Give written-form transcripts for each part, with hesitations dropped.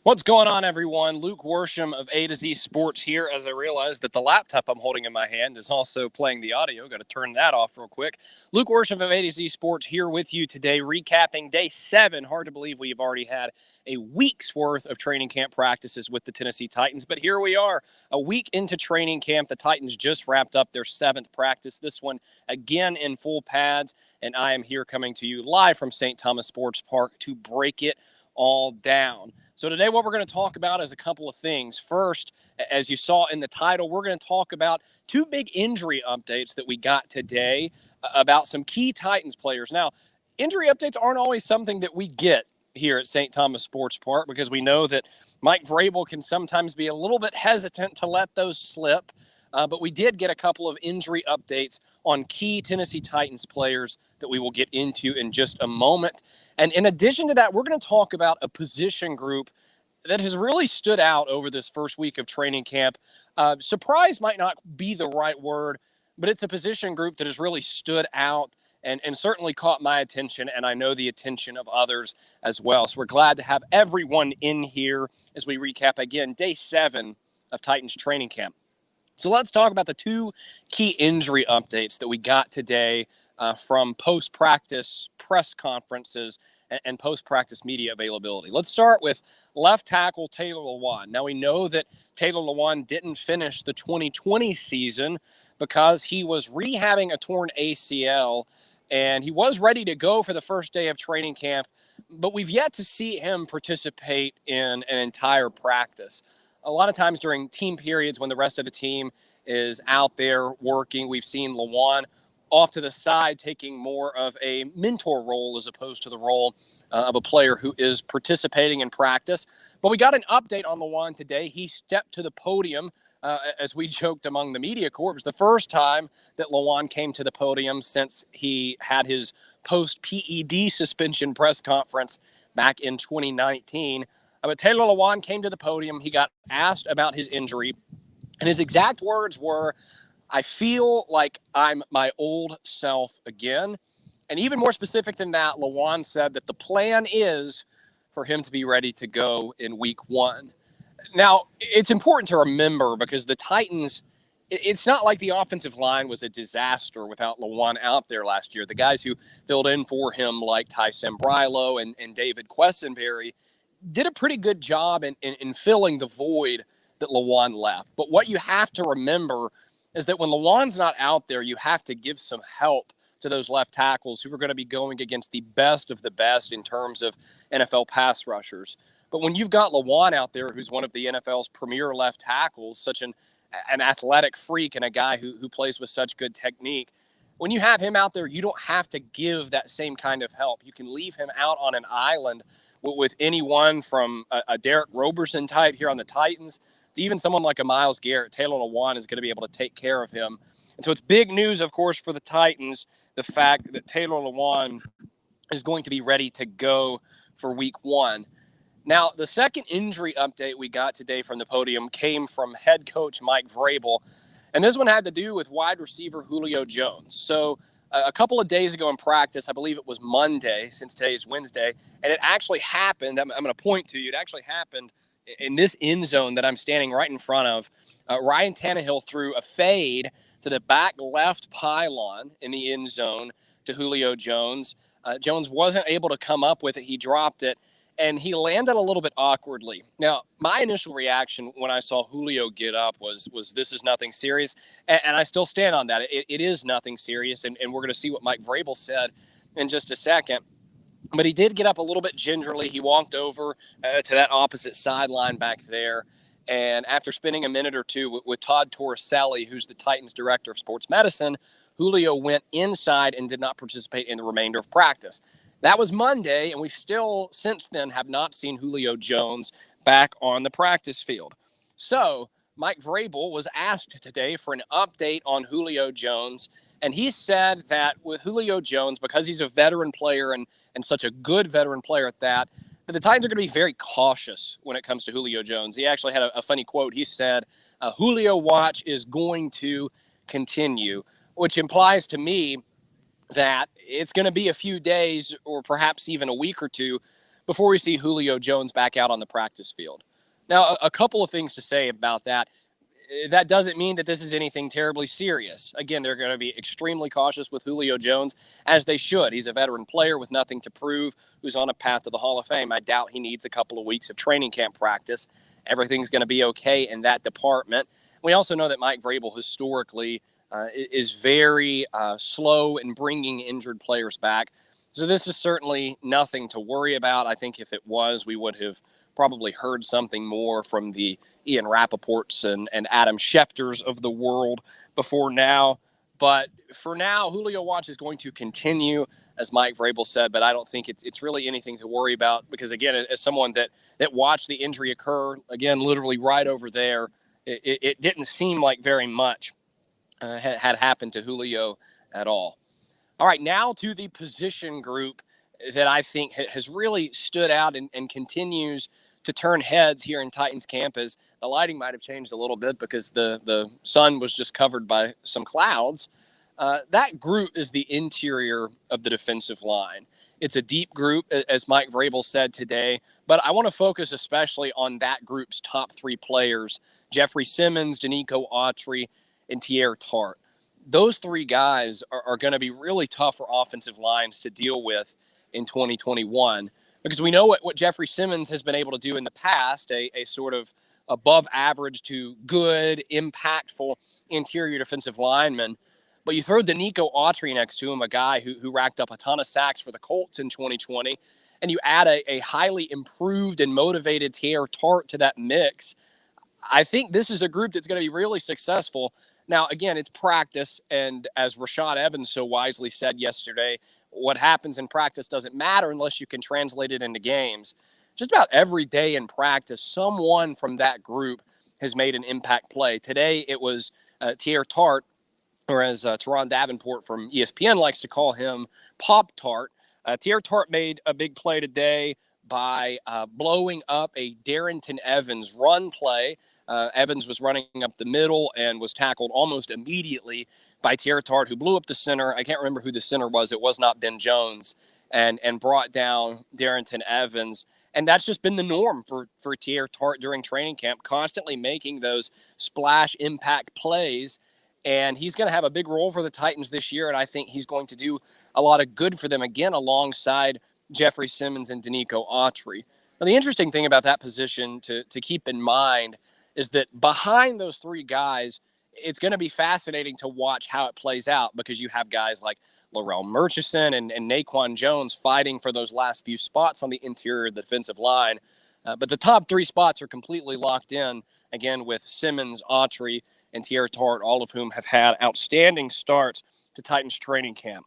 What's going on, everyone? Luke Worsham of A to Z Sports here. As I realize that the laptop I'm holding in my hand is also playing the audio. Got to turn that off real quick. Luke Worsham of A to Z Sports here with you today, recapping day 7. Hard to believe we've already had a week's worth of training camp practices with the Tennessee Titans, but here we are, a week into training camp. The Titans just wrapped up their 7th practice, this one again in full pads, and I am here coming to you live from St. Thomas Sports Park to break it all down. So today what we're going to talk about is a couple of things. First, as you saw in the title, we're going to talk about two big injury updates that we got today about some key Titans players. Now, injury updates aren't always something that we get here at St. Thomas Sports Park because we know that Mike Vrabel can sometimes be a little bit hesitant to let those slip. But we did get a couple of injury updates on key Tennessee Titans players that we will get into in just a moment. And in addition to that, we're going to talk about a position group that has really stood out over this first week of training camp. Surprise might not be the right word, but it's a position group that has really stood out and certainly caught my attention, and I know the attention of others as well. So we're glad to have everyone in here as we recap again day 7 of Titans training camp. So let's talk about the two key injury updates that we got today from post-practice press conferences and post-practice media availability. Let's start with left tackle Taylor Lewan. Now, we know that Taylor Lewan didn't finish the 2020 season because he was rehabbing a torn ACL, and he was ready to go for the first day of training camp, but we've yet to see him participate in an entire practice. A lot of times during team periods when the rest of the team is out there working, we've seen Lewan off to the side taking more of a mentor role as opposed to the role of a player who is participating in practice. But we got an update on Lewan today. He stepped to the podium, as we joked among the media corps. It was the first time that Lewan came to the podium since he had his post-PED suspension press conference back in 2019. But Taylor Lewan came to the podium. He got asked about his injury, and his exact words were, "I feel like I'm my old self again." And even more specific than that, Lewan said that the plan is for him to be ready to go in week 1. Now, it's important to remember because the Titans, it's not like the offensive line was a disaster without Lewan out there last year. The guys who filled in for him, like Ty Sambrailo and David Quessenberry, did a pretty good job in filling the void that Lewan left. But what you have to remember is that when Lewan's not out there, you have to give some help to those left tackles who are going to be going against the best of the best in terms of NFL pass rushers. But when you've got Lewan out there, who's one of the NFL's premier left tackles, such an athletic freak and a guy who plays with such good technique, when you have him out there, you don't have to give that same kind of help. You can leave him out on an island with anyone from a Derek Roberson type here on the Titans to even someone like a Myles Garrett. Taylor Lewan is going to be able to take care of him. And so it's big news, of course, for the Titans, the fact that Taylor Lewan is going to be ready to go for week 1. Now, the second injury update we got today from the podium came from head coach Mike Vrabel, and this one had to do with wide receiver Julio Jones. So a couple of days ago in practice, I believe it was Monday, since today's Wednesday, and it actually happened. I'm going to point to you. It actually happened in this end zone that I'm standing right in front of. Ryan Tannehill threw a fade to the back left pylon in the end zone to Julio Jones. Jones wasn't able to come up with it. He dropped it, and he landed a little bit awkwardly. Now, my initial reaction when I saw Julio get up was this is nothing serious, and I still stand on that. It is nothing serious, and we're going to see what Mike Vrabel said in just a second. But he did get up a little bit gingerly. He walked over to that opposite sideline back there, and after spending a minute or two with Todd Torricelli, who's the Titans director of sports medicine, Julio went inside and did not participate in the remainder of practice. That was Monday, and we still, since then, have not seen Julio Jones back on the practice field. So Mike Vrabel was asked today for an update on Julio Jones, and he said that with Julio Jones, because he's a veteran player and such a good veteran player at that the Titans are going to be very cautious when it comes to Julio Jones. He actually had a funny quote. He said, Julio watch is going to continue, which implies to me that it's going to be a few days or perhaps even a week or two before we see Julio Jones back out on the practice field. Now, a couple of things to say about that. That doesn't mean that this is anything terribly serious. Again, they're going to be extremely cautious with Julio Jones, as they should. He's a veteran player with nothing to prove who's on a path to the Hall of Fame. I doubt he needs a couple of weeks of training camp practice. Everything's going to be okay in that department. We also know that Mike Vrabel historically is very slow in bringing injured players back. So this is certainly nothing to worry about. I think if it was, we would have probably heard something more from the Ian Rappaports and Adam Schefters of the world before now. But for now, Julio Watch is going to continue, as Mike Vrabel said, but I don't think it's really anything to worry about because, again, as someone that watched the injury occur, again, literally right over there, it didn't seem like very much had happened to Julio at all. All right, now to the position group that I think has really stood out and continues to turn heads here in Titans camp. As the lighting might have changed a little bit because the sun was just covered by some clouds. That group is the interior of the defensive line. It's a deep group, as Mike Vrabel said today, but I want to focus especially on that group's top three players, Jeffrey Simmons, Denico Autry, and Teair Tart. Those three guys are going to be really tough for offensive lines to deal with in 2021 because we know what Jeffrey Simmons has been able to do in the past, a sort of above average to good, impactful interior defensive lineman. But you throw Denico Autry next to him, a guy who racked up a ton of sacks for the Colts in 2020, and you add a highly improved and motivated Teair Tart to that mix. I think this is a group that's going to be really successful. Now, again, it's practice, and as Rashad Evans so wisely said yesterday, what happens in practice doesn't matter unless you can translate it into games. Just about every day in practice, someone from that group has made an impact play. Today, it was Teair Tart, or as Teron Davenport from ESPN likes to call him, Pop-Tart. Teair Tart made a big play today by blowing up a Darrynton Evans run play. Evans was running up the middle and was tackled almost immediately by Teair Tart, who blew up the center. I can't remember who the center was. It was not Ben Jones, and brought down Darrynton Evans. And that's just been the norm for Teair Tart during training camp, constantly making those splash impact plays. And he's going to have a big role for the Titans this year, and I think he's going to do a lot of good for them again alongside Jeffrey Simmons and Denico Autry. Now, the interesting thing about that position to keep in mind is that behind those three guys, it's going to be fascinating to watch how it plays out because you have guys like Laurel Murchison and Naquan Jones fighting for those last few spots on the interior of the defensive line. But the top three spots are completely locked in, again, with Simmons, Autry, and Teair Tart, all of whom have had outstanding starts to Titans training camp.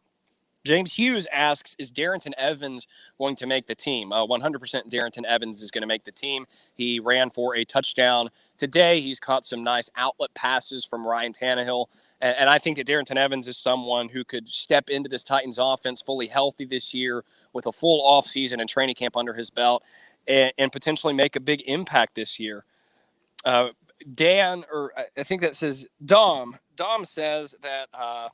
James Hughes asks, is Darrynton Evans going to make the team? 100% Darrynton Evans is going to make the team. He ran for a touchdown today. He's caught some nice outlet passes from Ryan Tannehill. And I think that Darrynton Evans is someone who could step into this Titans offense fully healthy this year with a full offseason and training camp under his belt and potentially make a big impact this year. Dan, or I think that says Dom says that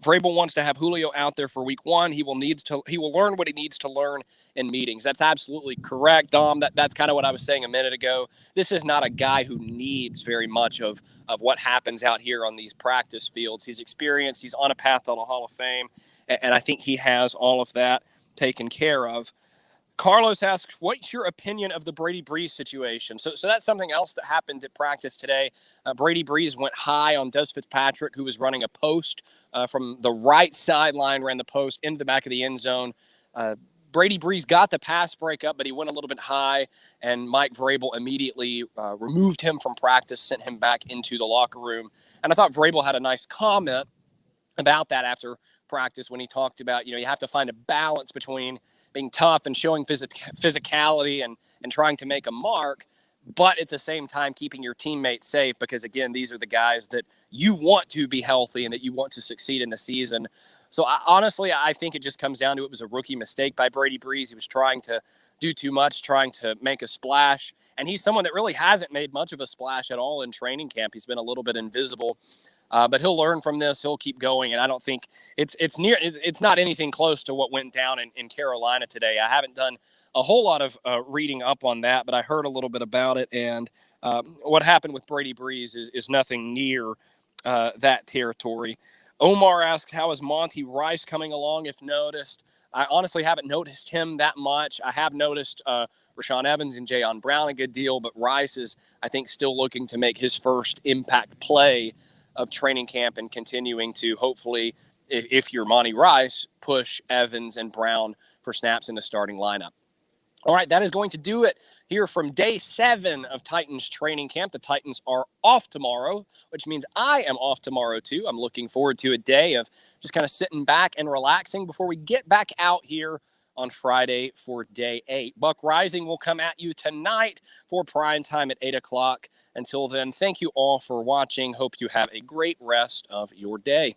Vrabel wants to have Julio out there for week one. He will learn what he needs to learn in meetings. That's absolutely correct, Dom. That's kind of what I was saying a minute ago. This is not a guy who needs very much of what happens out here on these practice fields. He's experienced. He's on a path to the Hall of Fame, and I think he has all of that taken care of. Carlos asks, what's your opinion of the Brady Breeze situation? So that's something else that happened at practice today. Brady Breeze went high on Des Fitzpatrick, who was running a post from the right sideline, ran the post into the back of the end zone. Brady Breeze got the pass breakup, but he went a little bit high, and Mike Vrabel immediately removed him from practice, sent him back into the locker room. And I thought Vrabel had a nice comment about that after practice when he talked about, you have to find a balance between being tough and showing physicality and trying to make a mark, but at the same time keeping your teammates safe because, again, these are the guys that you want to be healthy and that you want to succeed in the season. So, honestly, I think it just comes down to it was a rookie mistake by Brady Breeze. He was trying to do too much, trying to make a splash, and he's someone that really hasn't made much of a splash at all in training camp. He's been a little bit invisible. But he'll learn from this. He'll keep going, and I don't think it's not anything close to what went down in Carolina today. I haven't done a whole lot of reading up on that, but I heard a little bit about it, and what happened with Brady Breeze is nothing near that territory. Omar asked, how is Monty Rice coming along, if noticed? I honestly haven't noticed him that much. I have noticed Rashaan Evans and Jayon Brown a good deal, but Rice is, I think, still looking to make his first impact play of training camp and continuing to hopefully, if you're Monty Rice, push Evans and Brown for snaps in the starting lineup. All right, that is going to do it here from day 7 of Titans training camp. The Titans are off tomorrow, which means I am off tomorrow too. I'm looking forward to a day of just kind of sitting back and relaxing before we get back out here on Friday for day 8. Buck Rising will come at you tonight for prime time at 8 o'clock. Until then, thank you all for watching. Hope you have a great rest of your day.